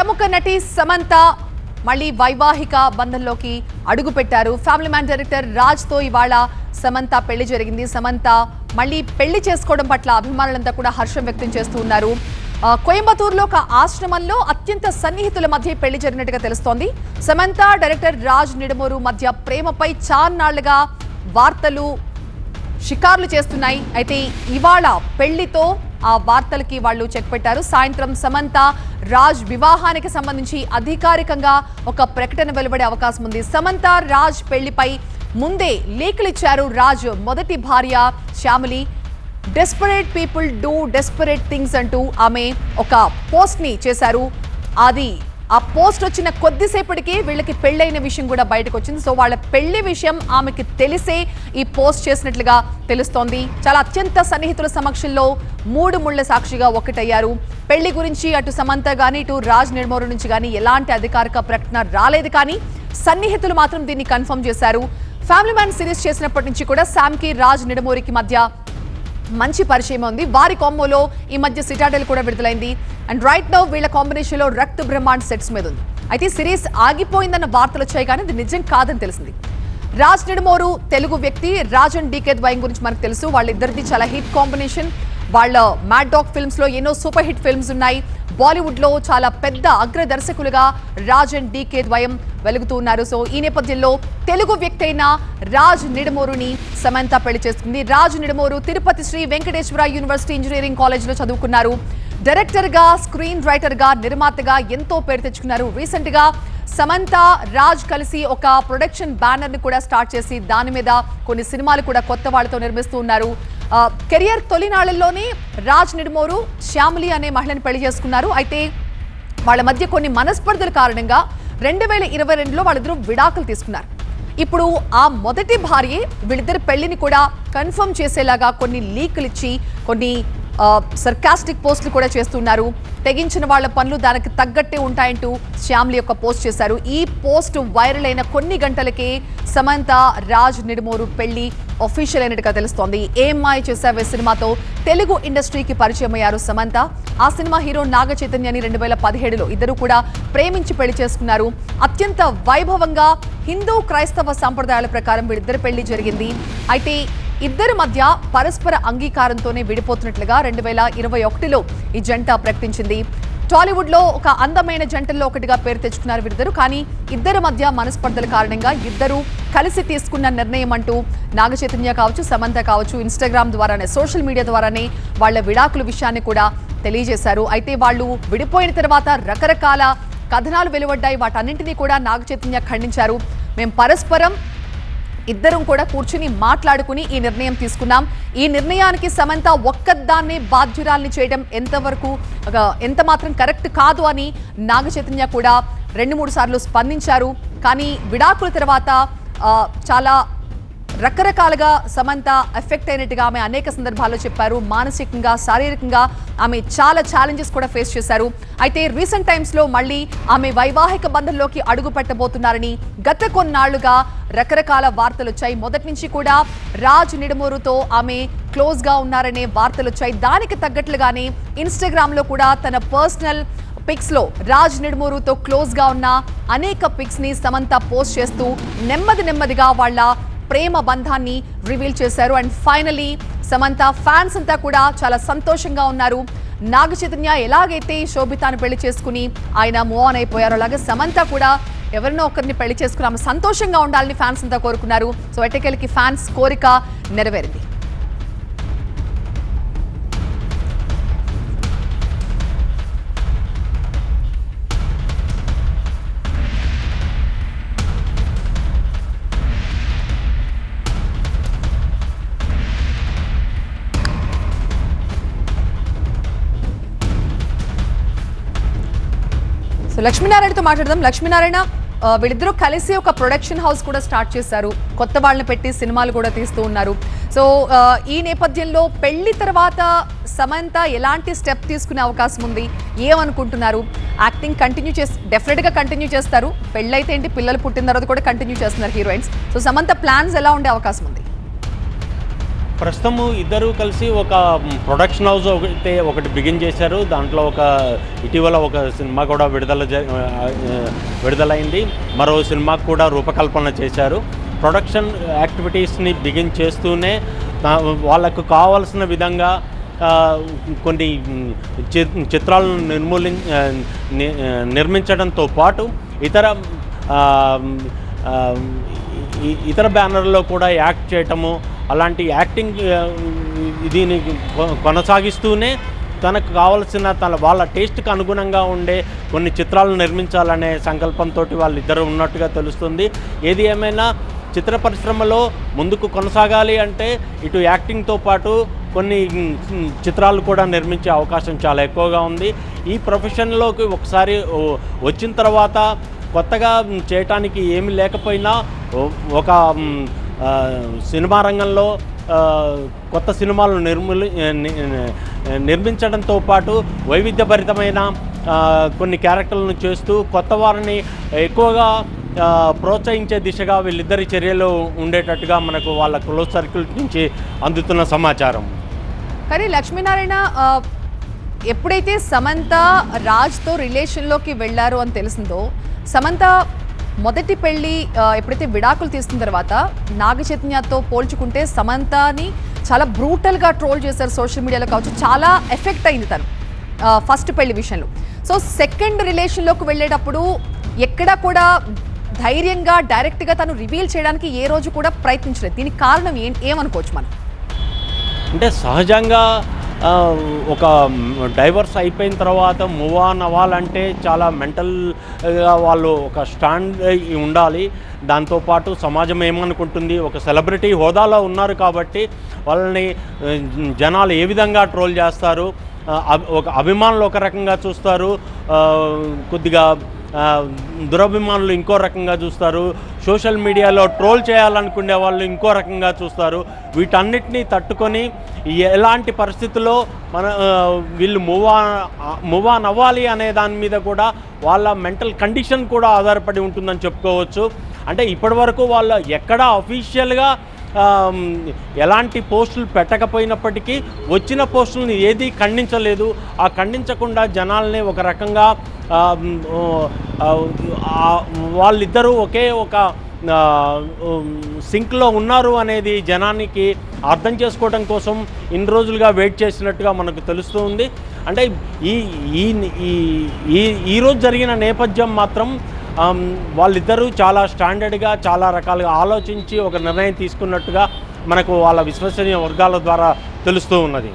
ప్రముఖ నటి సమంత మళ్ళీ వైవాహిక బంధంలోకి అడుగు పెట్టారు. ఫ్యామిలీ మ్యాన్ డైరెక్టర్ రాజ్ తో ఇవాళ సమంత పెళ్లి జరిగింది. సమంత మళ్ళీ పెళ్లి చేసుకోవడం పట్ల అభిమానులంతా కూడా హర్షం వ్యక్తం చేస్తూ ఉన్నారు. కోయంబత్తూరులో ఒక ఆశ్రమంలో అత్యంత సన్నిహితుల మధ్య పెళ్లి జరిగినట్టుగా తెలుస్తోంది. సమంత డైరెక్టర్ రాజ్ నిడమూరు మధ్య ప్రేమపై చాన్నాళ్లుగా వార్తలు షికార్లు చేస్తున్నాయి. అయితే ఇవాళ పెళ్లితో ఆ వార్తలకి వాళ్ళు చెక్ పెట్టారు. సాయంత్రం సమంత రాజ్ వివాహానికి సంబంధించి అధికారికంగా ఒక ప్రకటన వెలువడే అవకాశం ఉంది. సమంత రాజ్ పెళ్లిపై ముందే లీకులు ఇచ్చారు రాజ్ మొదటి భార్య Shyamili. Desperate people do desperate things అంటూ ఆమె ఒక పోస్ట్ ని చేశారు. ఆ పోస్ట్ వచ్చిన కొద్దిసేపటికి వీళ్ళకి పెళ్ళైన విషయం కూడా బయటకు వచ్చింది. సో వాళ్ళ పెళ్లి విషయం ఆమెకి తెలిసే ఈ పోస్ట్ చేసినట్లుగా తెలుస్తోంది. చాలా అత్యంత సన్నిహితుల సమక్షంలో మూడు ముళ్ల సాక్షిగా ఒకటయ్యారు. పెళ్లి గురించి అటు సమంత గానీ ఇటు రాజ్ నిడమూరు నుంచి కానీ ఎలాంటి అధికారిక ప్రకటన రాలేదు. కానీ సన్నిహితులు మాత్రం దీన్ని కన్ఫర్మ్ చేశారు. ఫ్యామిలీ మ్యాన్ సిరీస్ చేసినప్పటి నుంచి కూడా శామ్ కి రాజ్ నిడమూరికి మధ్య మంచి పరిచయం ఉంది. వారి కాంబోలో ఈ మధ్య సిటాడెల్ కూడా విడుదలైంది. అండ్ రైట్ నౌ వీళ్ళ కాంబినేషన్ లో రక్త్ బ్రహ్మాండ్ సెట్స్ మీద ఉంది. అయితే సిరీస్ ఆగిపోయిందన్న వార్తలు వచ్చాయి కానీ ఇది నిజం కాదని తెలిసింది. రాజ్ నిడమూరు తెలుగు వ్యక్తి. రాజ్ అండ్ డీకే ద్వయం గురించి మనకు తెలుసు. వాళ్ళిద్దరిది చాలా హిట్ కాంబినేషన్. వాళ్ళ మ్యాడ్ డాగ్ ఫిల్మ్స్ లో ఎన్నో సూపర్ హిట్ ఫిల్మ్స్ ఉన్నాయి. బాలీవుడ్ లో చాలా పెద్ద అగ్ర దర్శకులుగా రాజ్ అండ్ డీకే ద్వయం వెలుగుతూ ఉన్నారు. సో ఈ నేపథ్యంలో తెలుగు వ్యక్తి అయిన రాజ్ నిడమూరుని సమంత పెళ్లి చేస్తుంది. Raj Nidamoru Tirupati Sri Venkateswara university engineering college లో చదువుకున్నారు. డైరెక్టర్ గా, స్క్రీన్ రైటర్ గా, నిర్మాతగా ఎంతో పేరు తెచ్చుకున్నారు. రీసెంట్ గా సమంత రాజ్ కలిసి ఒక ప్రొడక్షన్ బ్యానర్ ని కూడా స్టార్ట్ చేసి దాని మీద కొన్ని సినిమాలు కూడా కొత్త వాళ్ళతో నిర్మిస్తూ ఉన్నారు. కెరియర్ తొలినాళ్లలోనే రాజ్ నిడమూరు శ్యామిలి అనే మహిళని పెళ్లి చేసుకున్నారు. అయితే వాళ్ళ మధ్య కొన్ని మనస్పర్ధల కారణంగా 2022లో వాళ్ళిద్దరూ విడాకులు తీసుకున్నారు. ఇప్పుడు ఆ మొదటి భార్య వీళ్ళిద్దరి పెళ్లిని కూడా కన్ఫర్మ్ చేసేలాగా కొన్ని లీకులు ఇచ్చి కొన్ని సర్కాస్టిక్ పోస్టులు కూడా చేస్తున్నారు. తెగించిన వాళ్ళ పనులు దానికి తగ్గట్టే ఉంటాయంటూ శ్యామ్లి యొక్క పోస్ట్ చేశారు. ఈ పోస్ట్ వైరల్ అయిన కొన్ని గంటలకే సమంత రాజ్ నిడమూరు పెళ్లి అఫీషియల్ అయినట్టుగా తెలుస్తోంది. ఏమ్మాయ చేసావే సినిమాతో తెలుగు ఇండస్ట్రీకి పరిచయం అయ్యారు సమంత. ఆ సినిమా హీరో నాగ చైతన్యని 2017లో ఇద్దరు కూడా ప్రేమించి పెళ్లి చేసుకున్నారు. అత్యంత వైభవంగా హిందూ క్రైస్తవ సంప్రదాయాల ప్రకారం వీళ్ళిద్దరి పెళ్లి జరిగింది. అయితే ఇద్దరి మధ్య పరస్పర అంగీకారంతోనే విడిపోతున్నట్లుగా 2021లో ఈ జంట ప్రకటించింది. టాలీవుడ్ లో ఒక అందమైన జంటల్లో ఒకటిగా పేరు తెచ్చుకున్నారు వీరిద్దరు. కానీ ఇద్దరి మధ్య మనస్పర్ధల కారణంగా ఇద్దరు కలిసి తీసుకున్న నిర్ణయం అంటూ నాగ చైతన్య కావచ్చు, సమంత కావచ్చు ఇన్స్టాగ్రామ్ ద్వారానే, సోషల్ మీడియా ద్వారానే వాళ్ళ విడాకుల విషయాన్ని కూడా తెలియజేశారు. అయితే వాళ్ళు విడిపోయిన తర్వాత రకరకాల కథనాలు వెలువడ్డాయి. వాటన్నింటినీ కూడా నాగ చైతన్య ఖండించారు. మేము పరస్పరం ఇద్దరం కూడా కూర్చుని మాట్లాడుకుని ఈ నిర్ణయం తీసుకున్నాం. ఈ నిర్ణయానికి సమంత ఒక్కదాన్నే బాధ్యురాల్ని చేయడం ఎంత మాత్రం కరెక్ట్ కాదు అని నాగ చైతన్య కూడా 2-3 సార్లు స్పందించారు. కానీ విడాకుల తర్వాత చాలా రకరకాలుగా సమంత ఎఫెక్ట్ అయినట్టుగా ఆమె అనేక సందర్భాల్లో చెప్పారు. మానసికంగా, శారీరకంగా ఆమె చాలా ఛాలెంజెస్ కూడా ఫేస్ చేశారు. అయితే రీసెంట్ టైమ్స్ లో మళ్ళీ ఆమె వైవాహిక బంధంలోకి అడుగు పెట్టబోతున్నారని గత కొన్నాళ్లుగా రకరకాల వార్తలు వచ్చాయి. మొదటి నుంచి కూడా రాజ్ నిడమూరుతో ఆమె క్లోజ్ గా ఉన్నారనే వార్తలు వచ్చాయి. దానికి తగ్గట్లుగానే ఇన్స్టాగ్రామ్ లో కూడా తన పర్సనల్ పిక్స్ లో రాజ్ నిడమూరుతో క్లోజ్ గా ఉన్న అనేక పిక్స్ ని సమంత పోస్ట్ చేస్తూ నెమ్మదిగా వాళ్ళ ప్రేమ బంధాన్ని రివీల్ చేశారు. అండ్ ఫైనలీ సమంత ఫ్యాన్స్ అంతా కూడా చాలా సంతోషంగా ఉన్నారు. నాగ చైతన్య ఎలాగైతే శోభితాను పెళ్లి చేసుకుని ఆయన మూవ్ ఆన్ అయిపోయారో అలాగే సమంత కూడా ఎవరినో ఒకరిని పెళ్లి చేసుకుని ఆమె సంతోషంగా ఉండాలని ఫ్యాన్స్ అంతా కోరుకున్నారు. సో ఎట్టకేలకి ఫ్యాన్స్ కోరిక నెరవేరింది. సో లక్ష్మీనారాయణతో మాట్లాడదాం. లక్ష్మీనారాయణ, వీళ్ళిద్దరూ కలిసి ఒక ప్రొడక్షన్ హౌస్ కూడా స్టార్ట్ చేశారు. కొత్త వాళ్ళని పెట్టి సినిమాలు కూడా తీస్తూ ఉన్నారు. సో ఈ నేపథ్యంలో పెళ్లి తర్వాత సమంత ఎలాంటి స్టెప్ తీసుకునే అవకాశం ఉంది? ఏమనుకుంటున్నారు? యాక్టింగ్ కంటిన్యూ డెఫినెట్గా కంటిన్యూ చేస్తారు. పెళ్ళైతే ఏంటి, పిల్లలు పుట్టిన తర్వాత కూడా కంటిన్యూ చేస్తున్నారు హీరోయిన్స్. సో సమంత ప్లాన్స్ ఎలా ఉండే అవకాశం ఉంది? ప్రస్తుతము ఇద్దరు కలిసి ఒక ప్రొడక్షన్ హౌస్ ఒకటి బిగిన్ చేశారు. దాంట్లో ఇటీవల ఒక సినిమా కూడా విడుదలైంది. మరో సినిమాకు కూడా రూపకల్పన చేశారు. ప్రొడక్షన్ యాక్టివిటీస్ని బిగిన్ చేస్తూనే వాళ్ళకు కావాల్సిన విధంగా కొన్ని చిత్రాలను నిర్మించడంతో పాటు ఇతర బ్యానర్లో కూడా యాక్ట్ చేయటము, అలాంటి యాక్టింగ్ దీన్ని కొనసాగిస్తూనే తనకు కావలసిన వాళ్ళ టేస్ట్కి అనుగుణంగా ఉండే కొన్ని చిత్రాలను నిర్మించాలనే సంకల్పంతో వాళ్ళిద్దరూ ఉన్నట్టుగా తెలుస్తుంది. ఏది ఏమైనా చిత్ర పరిశ్రమలో ముందుకు కొనసాగాలి అంటే ఇటు యాక్టింగ్తో పాటు కొన్ని చిత్రాలు కూడా నిర్మించే అవకాశం చాలా ఎక్కువగా ఉంది. ఈ ప్రొఫెషన్లోకి ఒకసారి వచ్చిన తర్వాత కొత్తగా చేయటానికి ఏమీ లేకపోయినా ఒక సినిమా రంగంలో కొత్త సినిమాలు నిర్మించడంతో పాటు వైవిధ్యభరితమైన కొన్ని క్యారెక్టర్లను చేస్తూ కొత్త వారిని ఎక్కువగా ప్రోత్సహించే దిశగా వీళ్ళిద్దరి చర్యలు ఉండేటట్టుగా మనకు వాళ్ళ క్లోజ్ సర్కిల్ నుంచి అందుతున్న సమాచారం. కానీ లక్ష్మీనారాయణ, ఎప్పుడైతే సమంత రాజ్తో రిలేషన్లోకి వెళ్ళారు అని తెలిసిందో, సమంత మొదటి పెళ్ళి ఎప్పుడైతే విడాకులు తీసుకున్న తర్వాత నాగ చైతన్యతో పోల్చుకుంటే సమంతని చాలా బ్రూటల్గా ట్రోల్ చేశారు సోషల్ మీడియాలో కావచ్చు. చాలా ఎఫెక్ట్ అయింది తను ఫస్ట్ పెళ్లి విషయంలో. సో సెకండ్ రిలేషన్లోకి వెళ్ళేటప్పుడు ఎక్కడా కూడా ధైర్యంగా డైరెక్ట్గా తను రివీల్ చేయడానికి ఏ రోజు కూడా ప్రయత్నించలేదు. దీనికి కారణం ఏమనుకోవచ్చు మనం? అంటే సహజంగా ఒక డైవర్స్ అయిపోయిన తర్వాత మూవ్ ఆన్ అవ్వాలంటే చాలా మెంటల్గా వాళ్ళు ఒక స్టాండ్ ఉండాలి. దాంతోపాటు సమాజం ఏమనుకుంటుంది, ఒక సెలబ్రిటీ హోదాలో ఉన్నారు కాబట్టి వాళ్ళని జనాలు ఏ విధంగా ట్రోల్ చేస్తారు, ఒక అభిమానులు ఒక రకంగా చూస్తారు, కొద్దిగా దురభిమానులు ఇంకో రకంగా చూస్తారు, సోషల్ మీడియాలో ట్రోల్ చేయాలనుకునే వాళ్ళు ఇంకో రకంగా చూస్తారు. వీటన్నిటినీ తట్టుకొని ఎలాంటి పరిస్థితుల్లో వీళ్ళు మూవ్ ఆన్ అవ్వాలి అనే దాని మీద కూడా వాళ్ళ మెంటల్ కండిషన్ కూడా ఆధారపడి ఉంటుందని చెప్పుకోవచ్చు. అంటే ఇప్పటి వరకు వాళ్ళు ఎక్కడా అఫీషియల్గా ఎలాంటి పోస్టులు పెట్టకపోయినప్పటికీ వచ్చిన పోస్టులను ఏది ఖండించలేదు. ఆ ఖండించకుండా జనాల్ని ఒక రకంగా వాళ్ళిద్దరూ ఒకే ఒక సింక్లో ఉన్నారు అనేది జనానికి అర్థం చేసుకోవడం కోసం ఇన్ని రోజులుగా వెయిట్ చేసినట్టుగా మనకు తెలుస్తూ ఉంది. అంటే ఈరోజు జరిగిన నేపథ్యం మాత్రం వాళ్ళిద్దరూ చాలా స్టాండర్డ్గా చాలా రకాలుగా ఆలోచించి ఒక నిర్ణయం తీసుకున్నట్టుగా మనకు వాళ్ళ విశ్వసనీయ వర్గాల ద్వారా తెలుస్తూ ఉన్నది.